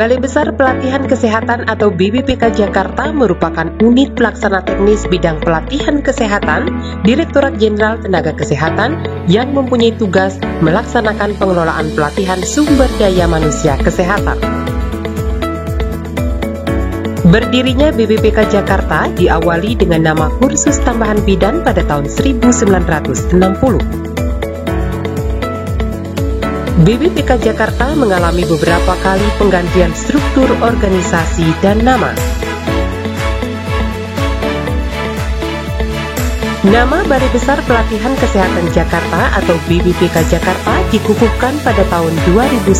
Balai Besar Pelatihan Kesehatan atau BBPK Jakarta merupakan unit pelaksana teknis bidang pelatihan kesehatan Direktorat Jenderal Tenaga Kesehatan yang mempunyai tugas melaksanakan pengelolaan pelatihan sumber daya manusia kesehatan. Berdirinya BBPK Jakarta diawali dengan nama Kursus Tambahan Bidan pada tahun 1960. BBPK Jakarta mengalami beberapa kali penggantian struktur organisasi dan nama. Nama Balai Besar Pelatihan Kesehatan Jakarta atau BBPK Jakarta dikukuhkan pada tahun 2009.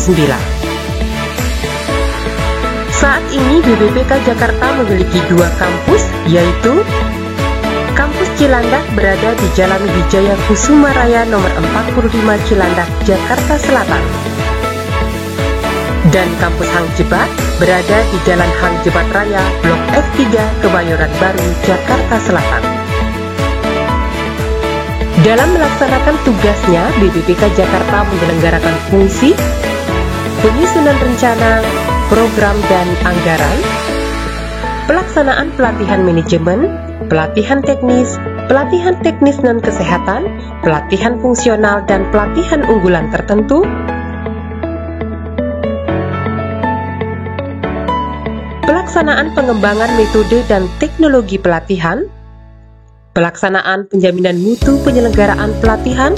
Saat ini BBPK Jakarta memiliki dua kampus, yaitu Kampus Cilandak berada di Jalan Wijaya Kusuma Raya nomor 45 Cilandak, Jakarta Selatan. Dan Kampus Hang Jebat berada di Jalan Hang Jebat Raya, Blok F3, Kebayoran Baru, Jakarta Selatan. Dalam melaksanakan tugasnya, BBPK Jakarta menyelenggarakan fungsi penyusunan rencana, program dan anggaran, pelaksanaan pelatihan manajemen, pelatihan teknis non-kesehatan, pelatihan fungsional dan pelatihan unggulan tertentu, pelaksanaan pengembangan metode dan teknologi pelatihan, pelaksanaan penjaminan mutu penyelenggaraan pelatihan,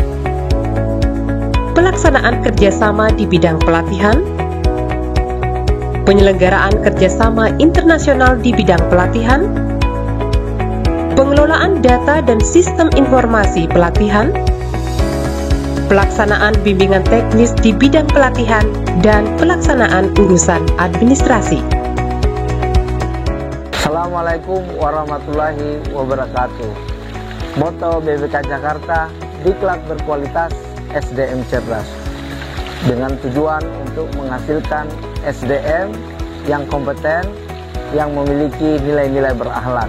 pelaksanaan kerjasama di bidang pelatihan, penyelenggaraan kerjasama internasional di bidang pelatihan, pengelolaan data dan sistem informasi pelatihan, pelaksanaan bimbingan teknis di bidang pelatihan, dan pelaksanaan urusan administrasi. Assalamualaikum warahmatullahi wabarakatuh. Moto BBPK Jakarta, Diklat Berkualitas, SDM Cerdas. Dengan tujuan untuk menghasilkan SDM yang kompeten, yang memiliki nilai-nilai berakhlak,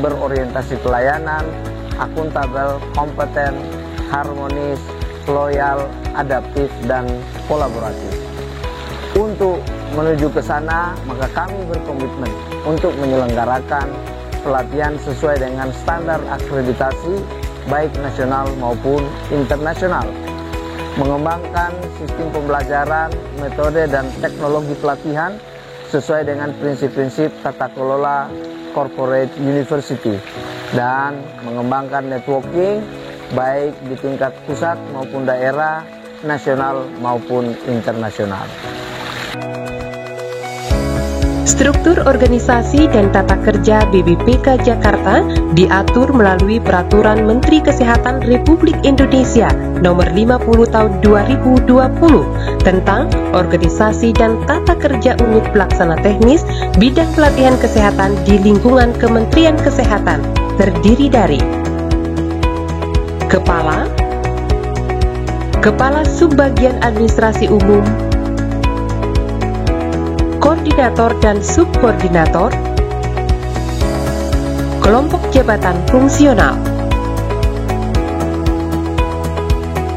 berorientasi pelayanan, akuntabel, kompeten, harmonis, loyal, adaptif, dan kolaboratif. Untuk menuju ke sana, maka kami berkomitmen untuk menyelenggarakan pelatihan sesuai dengan standar akreditasi, baik nasional maupun internasional, mengembangkan sistem pembelajaran, metode, dan teknologi pelatihan sesuai dengan prinsip-prinsip tata kelola corporate university, dan mengembangkan networking baik di tingkat pusat maupun daerah, nasional maupun internasional. Struktur organisasi dan tata kerja BBPK Jakarta diatur melalui Peraturan Menteri Kesehatan Republik Indonesia Nomor 50 Tahun 2020 tentang organisasi dan tata kerja unit pelaksana teknis bidang pelatihan kesehatan di lingkungan Kementerian Kesehatan, terdiri dari Kepala Subbagian Administrasi Umum, Koordinator dan Subkoordinator, Kelompok Jabatan Fungsional.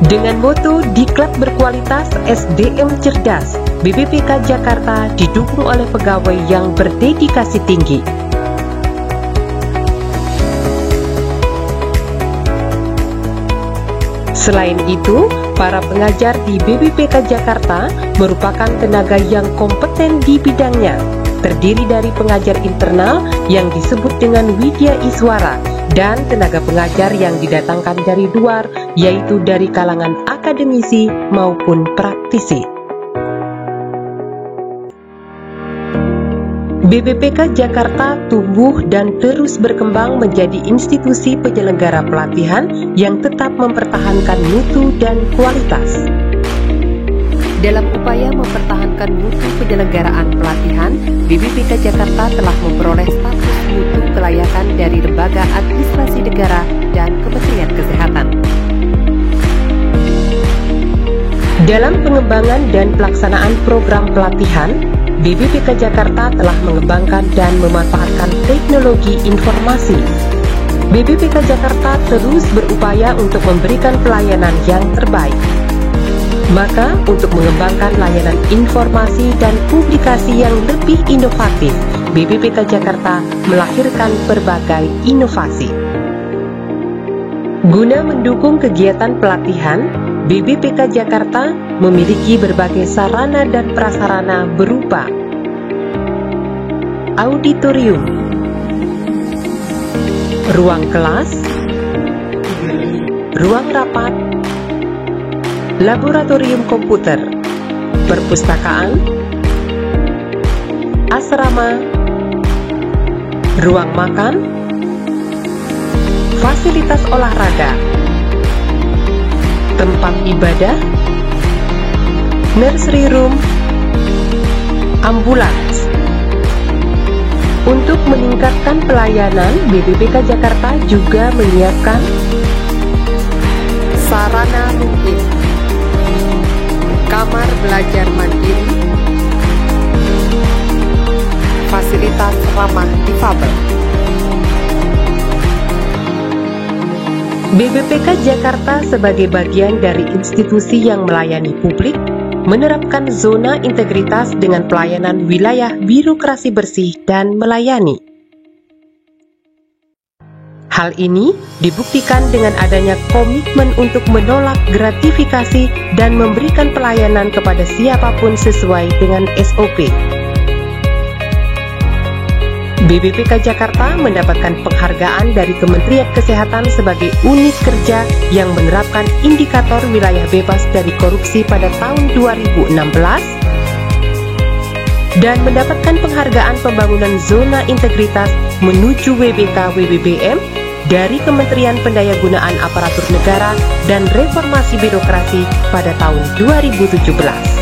Dengan moto Diklat Berkualitas, SDM Cerdas, BBPK Jakarta didukung oleh pegawai yang berdedikasi tinggi. Selain itu, para pengajar di BBPK Jakarta merupakan tenaga yang kompeten di bidangnya, terdiri dari pengajar internal yang disebut dengan Widya Iswara dan tenaga pengajar yang didatangkan dari luar, yaitu dari kalangan akademisi maupun praktisi. BBPK Jakarta tumbuh dan terus berkembang menjadi institusi penyelenggara pelatihan yang tetap mempertahankan mutu dan kualitas. Dalam upaya mempertahankan mutu penyelenggaraan pelatihan, BBPK Jakarta telah memperoleh status mutu kelayakan dari Lembaga Administrasi Negara dan Kementerian Kesehatan. Dalam pengembangan dan pelaksanaan program pelatihan, BBPK Jakarta telah mengembangkan dan memanfaatkan teknologi informasi. BBPK Jakarta terus berupaya untuk memberikan pelayanan yang terbaik. Maka, untuk mengembangkan layanan informasi dan publikasi yang lebih inovatif, BPPK Jakarta melahirkan berbagai inovasi. Guna mendukung kegiatan pelatihan, BPPK Jakarta memiliki berbagai sarana dan prasarana berupa auditorium, ruang kelas, ruang rapat, laboratorium komputer, perpustakaan, asrama, ruang makan, fasilitas olahraga, tempat ibadah, nursery room, ambulans. Untuk meningkatkan pelayanan, BPPK Jakarta juga menyiapkan sarana rutin, kamar belajar mandiri, fasilitas ramah difabel. BPPK Jakarta sebagai bagian dari institusi yang melayani publik, menerapkan zona integritas dengan pelayanan wilayah birokrasi bersih dan melayani. Hal ini dibuktikan dengan adanya komitmen untuk menolak gratifikasi dan memberikan pelayanan kepada siapapun sesuai dengan SOP. BPPK Jakarta mendapatkan penghargaan dari Kementerian Kesehatan sebagai unit kerja yang menerapkan indikator wilayah bebas dari korupsi pada tahun 2016 dan mendapatkan penghargaan pembangunan zona integritas menuju WBK/WBBM dari Kementerian Pendayagunaan Aparatur Negara dan Reformasi Birokrasi pada tahun 2017.